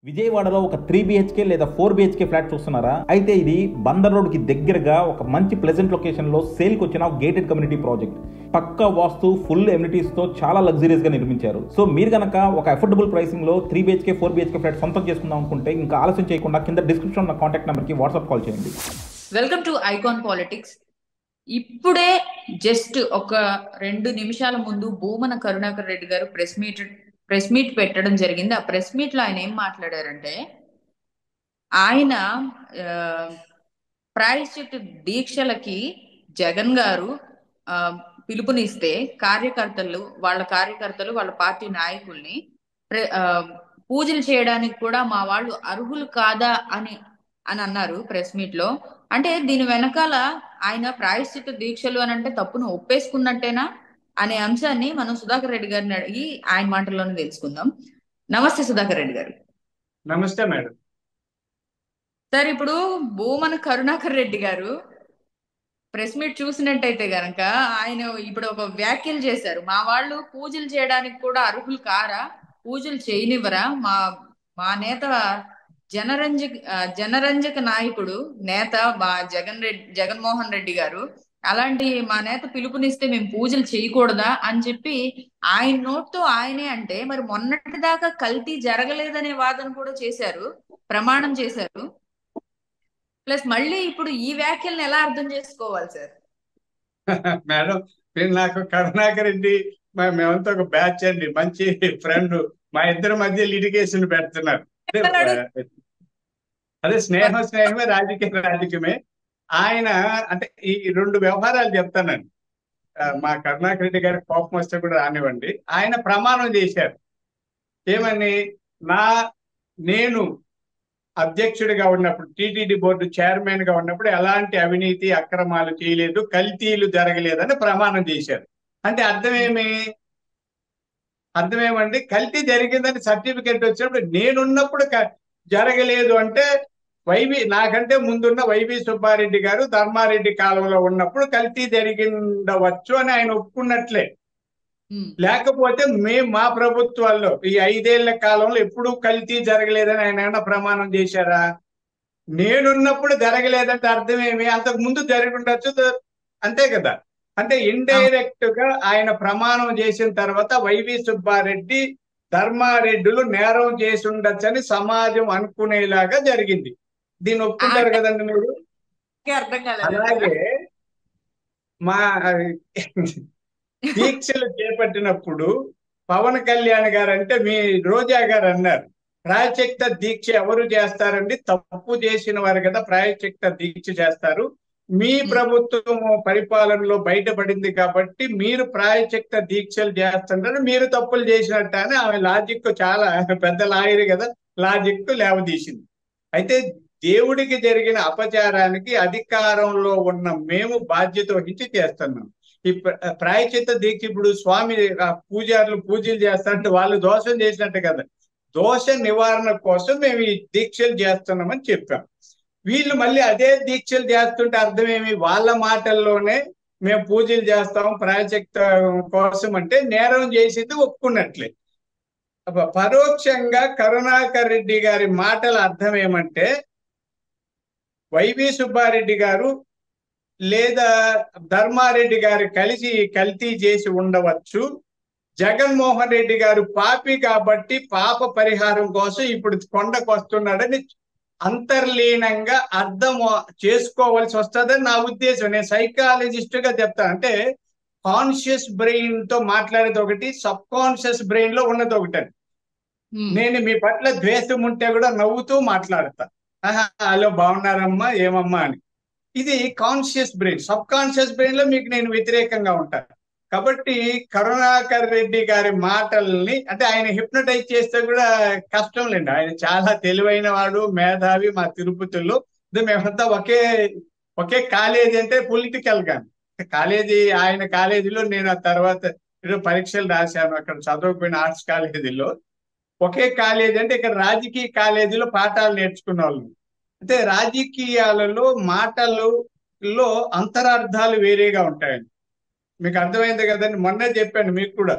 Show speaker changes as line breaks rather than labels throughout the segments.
విజయవాడలో ఒక 3 BHK లేదా 4 BHK ఫ్లాట్ చూస్తున్నారా? అయితే ఇది బందర్ రోడ్ కి దగ్గరగా ఒక మంచి ప్లెజెంట్ లొకేషన్ లో సేల్ కి వచ్చిన గేటెడ్ కమ్యూనిటీ ప్రాజెక్ట్. పక్కా వాస్తు, ఫుల్ ఎమ్యూనిటీస్ తో చాలా లగ్జరీస్ గా నిర్మించారు. సో మీరు గనక ఒక అఫోర్డబుల్ ప్రైసింగ్ లో 3 BHK 4 BHK ఫ్లాట్ సొంతం చేసుకుందాం అనుకుంటే ఇంకా ఆలస్యం చేయకుండా కింద డిస్క్రిప్షన్ ఉన్న కాంటాక్ట్ నెంబర్ కి వాట్సాప్ కాల్ చేయండి.
Welcome to icon politics. ఇప్పుడే జస్ట్ ఒక 2 నిమిషాల ముందు భూమన కరుణాకర్ రెడ్డి గారు ప్రెస్ మీట్ పెట్టడం జరిగింది. ఆ ప్రెస్ మీట్ లో ఆయన ఏం మాట్లాడారంటే, ఆయన ప్రాయశ్చిత్త దీక్షలకి జగన్ గారు పిలుపునిస్తే కార్యకర్తలు వాళ్ళ పార్టీ నాయకుల్ని పూజలు చేయడానికి కూడా మా వాళ్ళు అర్హులు కాదా అని అన్నారు ప్రెస్ మీట్ లో. అంటే దీని వెనకాల ఆయన ప్రాయశ్చిత్త దీక్షలు అని అంటే తప్పును ఒప్పేసుకున్నట్టేనా అనే అంశాన్ని మనం సుధాకర్ రెడ్డి గారిని అడిగి ఆయన మాటల్లోనే తెలుసుకుందాం. నమస్తే సుధాకర్ రెడ్డి గారు.
నమస్తే మేడం.
సార్, ఇప్పుడు భూమన కరుణాకర్ రెడ్డి గారు ప్రెస్ మీట్ చూసినట్టయితే గనక ఆయన ఇప్పుడు ఒక వ్యాఖ్యలు చేశారు. మా వాళ్ళు పూజలు చేయడానికి కూడా అర్హులు కారా, పూజలు చేయనివ్వరా, మా నేత జనరంజక నాయకుడు నేత మా జగన్మోహన్ రెడ్డి గారు అలాంటి మా నేత పిలుపునిస్తే మేము పూజలు చేయకూడదా అని చెప్పి ఆయన నోట్తో ఆయనే అంటే, మరి మొన్నటి దాకా కల్తీ జరగలేదనే వాదన కూడా చేశారు, ప్రమాణం చేశారు. ప్లస్ మళ్ళీ ఇప్పుడు ఈ వ్యాఖ్యలను ఎలా అర్థం చేసుకోవాలి సార్?
మేడం, మీరు నాకు కరుణాకర్ రెడ్డి మేమంతా ఒక బ్యాచ్ అండి, మంచి ఫ్రెండ్. మా ఇద్దరి మధ్య లిటిగేషన్ పెడుతున్నారు. అదే స్నేహమే, రాజకీయమే. ఆయన అంటే ఈ 2 వ్యవహారాలు చెప్తానండి. మా కరుణాకర్ రెడ్డి గారి కోపం వస్తే కూడా రానివ్వండి. ఆయన ప్రమాణం చేశారు ఏమని, నేను అధ్యక్షుడిగా ఉన్నప్పుడు, టీటీడీ బోర్డు చైర్మన్ గా ఉన్నప్పుడు ఎలాంటి అవినీతి అక్రమాలు చేయలేదు, కల్తీలు జరగలేదని ప్రమాణం చేశారు. అంటే అర్థమేమండి, కల్తీ జరిగిందని సర్టిఫికెట్ వచ్చినప్పుడు నేనున్నప్పుడు జరగలేదు అంటే నాకంటే ముందున్న వైవి సుబ్బారెడ్డి గారు ధర్మారెడ్డి కాలంలో ఉన్నప్పుడు కల్తీ జరిగిండవచ్చు అని ఆయన ఒప్పుకున్నట్లే. లేకపోతే మా ప్రభుత్వాల్లో ఈ 5 ఏళ్ల కాలంలో ఎప్పుడూ కల్తీ జరగలేదని ఆయన ఏమన్నా ప్రమాణం చేశారా? నేనున్నప్పుడు జరగలేదంటే అర్థమేమి, అంతకు ముందు జరిగి ఉండొచ్చు, అంతే కదా. అంటే ఇండైరెక్ట్ గా ఆయన ప్రమాణం చేసిన తర్వాత వైవి సుబ్బారెడ్డి ధర్మారెడ్డిలు నేరం చేసి ఉండొచ్చని సమాజం అనుకునేలాగా జరిగింది. దీన్ని ఒప్పుకుంటారు కదండి మీరు? అలాగే మా దీక్షలు చేపట్టినప్పుడు పవన్ కళ్యాణ్ గారు అంటే మీ రోజా గారు అన్నారు, ప్రాయశ్చిత్త దీక్ష ఎవరు చేస్తారండి, తప్పు చేసిన వారు కదా ప్రాయశ్చిత్త దీక్ష చేస్తారు, మీ ప్రభుత్వం పరిపాలనలో బయటపడింది కాబట్టి మీరు ప్రాయశ్చిత్త దీక్షలు చేస్తున్నారు, మీరు తప్పులు చేసినట్టు అని ఆమె లాజిక్, చాలా పెద్ద లాయర్ కదా, లాజిక్ లేవదీసింది. అయితే దేవుడికి జరిగిన అపచారానికి అధికారంలో ఉన్న మేము బాధ్యత వహించి చేస్తున్నాం. ఈ ప్రాయశ్చిత్త దీక్ష ఇప్పుడు స్వామి పూజారులు పూజలు చేస్తారంటే వాళ్ళు దోషం చేసినట్టు కదా, దోష నివారణ కోసం మేము ఈ దీక్షలు చేస్తున్నామని చెప్పాం. వీళ్ళు మళ్ళీ అదే దీక్షలు చేస్తుంటే అర్థమేమి, వాళ్ళ మాటల్లోనే మేము పూజలు చేస్తాం ప్రాయశ్చిత్త కోసం అంటే నేరం చేసేది ఒప్పుకున్నట్లే. పరోక్షంగా కరుణాకర్ రెడ్డి గారి మాటల అర్థం ఏమంటే, వైవి సుబ్బారెడ్డి గారు లేదా ధర్మారెడ్డి గారు కలిసి కల్తీ చేసి ఉండవచ్చు, జగన్మోహన్ రెడ్డి గారు పాపి కాబట్టి పాప పరిహారం కోసం ఇప్పుడు కొండకు వస్తున్నాడని అంతర్లీనంగా అర్థం చేసుకోవాల్సి వస్తుందని నా ఉద్దేశం. నేను సైకాలజిస్ట్ గా చెప్తాను. అంటే కాన్షియస్ బ్రెయిన్ తో మాట్లాడేది ఒకటి, సబ్ కాన్షియస్ బ్రెయిన్ లో ఉన్నది ఒకటి. నేను మీ పట్ల ద్వేషం ఉంటే కూడా నవ్వుతూ మాట్లాడతా, హలో బాగున్నారమ్మా ఏమమ్మా అని. ఇది conscious brain. Sub conscious brain లో మీకు నేను వ్యతిరేకంగా ఉంటాను. కాబట్టి కరుణాకర్ రెడ్డి గారి మాటల్ని అంటే ఆయన హిప్నటైజ్ చేస్తే కూడా కష్టం లేండి. ఆయన చాలా తెలివైన వాడు, మేధావి. మా తిరుపతిలో మేమంతా ఒకే కాలేజీ, అంటే పొలిటికల్ గా కాలేజీ. ఆయన కాలేజీలో నేను ఆ తర్వాత పరీక్షలు రాశాను, అక్కడ చదువుకున్న ఆర్ట్స్ కాలేజీలో. ఒకే కాలేజీ అంటే ఇక్కడ రాజకీయ కాలేజీలో పాఠాలు నేర్చుకున్న వాళ్ళు. అంటే రాజకీయాలలో మాటలలో అంతరార్థాలు వేరేగా ఉంటాయండి. మీకు అర్థమైంది కదండి. మొన్నే చెప్పాను మీకు కూడా,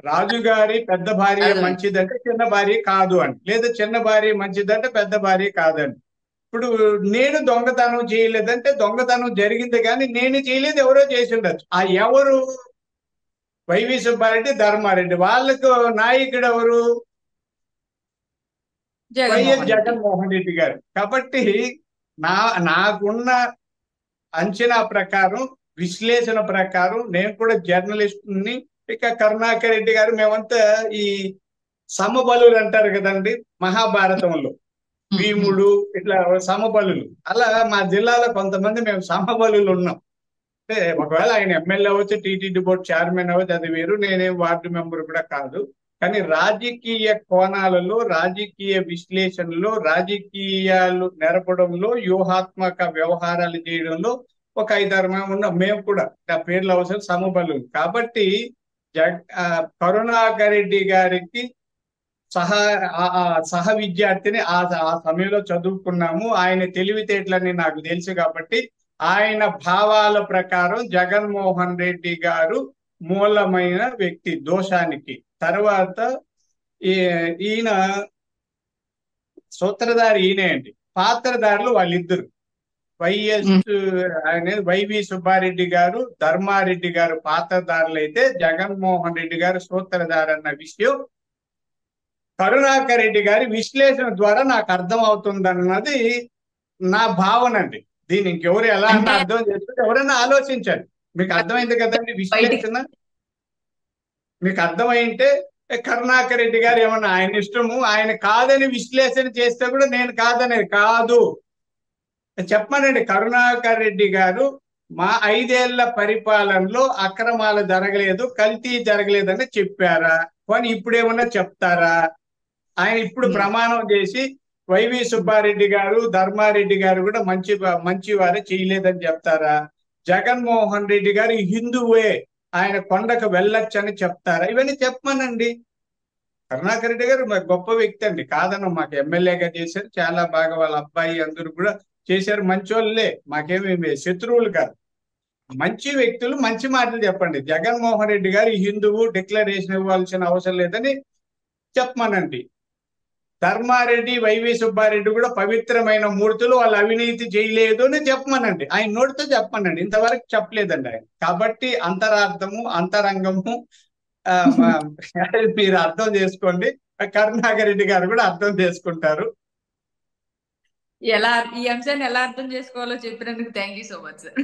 రాజుగారి పెద్ద భార్య
అర్థమైంది.
మంచిదంటే చిన్న భార్య కాదు అని, లేదా చిన్న భార్య మంచిదంటే పెద్ద భార్య కాదని. ఇప్పుడు నేను దొంగతనం చేయలేదంటే దొంగతనం జరిగింది కానీ నేను చేయలేదు, ఎవరో చేసి ఉండొచ్చు. ఆ ఎవరు? వైవి సుబ్బారెడ్డి, ధర్మారెడ్డి. వాళ్ళకు నాయకుడు ఎవరు? వైఎస్
జగన్మోహన్ రెడ్డి.
జగన్మోహన్ రెడ్డి గారు. కాబట్టి నాకున్న అంచనా ప్రకారం, విశ్లేషణ ప్రకారం, నేను కూడా జర్నలిస్ట్ ని, ఇక కరుణాకర్ రెడ్డి గారు, మేమంతా ఈ సమబలులు అంటారు కదండి మహాభారతంలో, భీముడు ఇట్లా సమబలులు. అలా మా జిల్లాలో కొంతమంది మేము సమబలులు ఉన్నాం. అంటే ఒకవేళ ఆయన ఎమ్మెల్యే అవ్వచ్చు, టీటీడీ బోర్డు చైర్మన్ అవ్వచ్చు, అది వేరు. నేనేం వార్డు మెంబర్ కూడా కాదు. కానీ రాజకీయ కోణాలలో, రాజకీయ విశ్లేషణలో, రాజకీయాలు నెరపడంలో, వ్యూహాత్మక వ్యవహారాలు చేయడంలో ఒక 5-6 మేము ఉన్నాం. మేము కూడా ఆ పేర్లు అవసరం సమబలు. కాబట్టి కరుణాకర్ రెడ్డి గారికి సహ విద్యార్థిని ఆ సమయంలో చదువుకున్నాము. ఆయన తెలివితేటలని నాకు తెలుసు. కాబట్టి ఆయన భావాల ప్రకారం జగన్మోహన్ రెడ్డి గారు మూలమైన వ్యక్తి దోషానికి. తర్వాత ఈయన సూత్రధారి ఈయనే అండి, పాత్రధారులు వాళ్ళిద్దరు. వైఎస్ అనేది వైవి సుబ్బారెడ్డి గారు, ధర్మారెడ్డి గారు పాత్రధారులు అయితే, జగన్మోహన్ రెడ్డి గారు సూత్రధారి అన్న విషయం కరుణాకర్ రెడ్డి గారి విశ్లేషణ ద్వారా నాకు అర్థం అవుతుందన్నది నా భావన అండి. దీన్ని ఇంకెవరు ఎలా అన్నా అర్థం చేసుకుంటే ఎవరైనా ఆలోచించాలి. మీకు అర్థమైంది కదండి విశ్లేషణ? మీకు అర్థమైంటే కరుణాకర్ రెడ్డి గారు ఏమన్నా ఆయన ఇష్టము, ఆయన కాదని విశ్లేషణ చేస్తే కూడా నేను కాదనేది కాదు చెప్పమనండి. కరుణాకర్ రెడ్డి గారు మా 5 ఏళ్ల పరిపాలనలో అక్రమాలు జరగలేదు, కల్తీ జరగలేదని చెప్పారా? కానీ ఇప్పుడేమన్నా చెప్తారా? ఆయన ఇప్పుడు ప్రమాణం చేసి వైవి సుబ్బారెడ్డి గారు, ధర్మారెడ్డి గారు కూడా మంచి వారే, చేయలేదని చెప్తారా? జగన్మోహన్ రెడ్డి గారు హిందువే, ఆయన కొండకు వెళ్ళొచ్చని చెప్తారా? ఇవన్నీ చెప్పమనండి. కరుణాకర్ రెడ్డి గారు గొప్ప వ్యక్తి అండి, కాదన్న. మాకు ఎమ్మెల్యేగా చేశారు, చాలా బాగా వాళ్ళ అబ్బాయి అందరూ కూడా చేశారు, మంచోళ్ళే, మాకేమి శత్రువులు కాదు, మంచి వ్యక్తులు. మంచి మాటలు చెప్పండి. జగన్మోహన్ రెడ్డి గారు హిందువు, డిక్లరేషన్ ఇవ్వాల్సిన అవసరం లేదని చెప్పమనండి. ధర్మారెడ్డి, వైవి సుబ్బారెడ్డి కూడా పవిత్రమైన మూర్తులు, వాళ్ళు అవినీతి చేయలేదు అని చెప్పమనండి. ఆయన నోటితో చెప్పమనండి. ఇంతవరకు చెప్పలేదండి ఆయన. కాబట్టి అంతరార్థము, అంతరంగము మీరు అర్థం చేసుకోండి. కరుణాకర్ రెడ్డి గారు కూడా అర్థం చేసుకుంటారు.
ఈ అంశాన్ని ఎలా అర్థం చేసుకోవాలో చెప్పినందుకు thank you so much sir.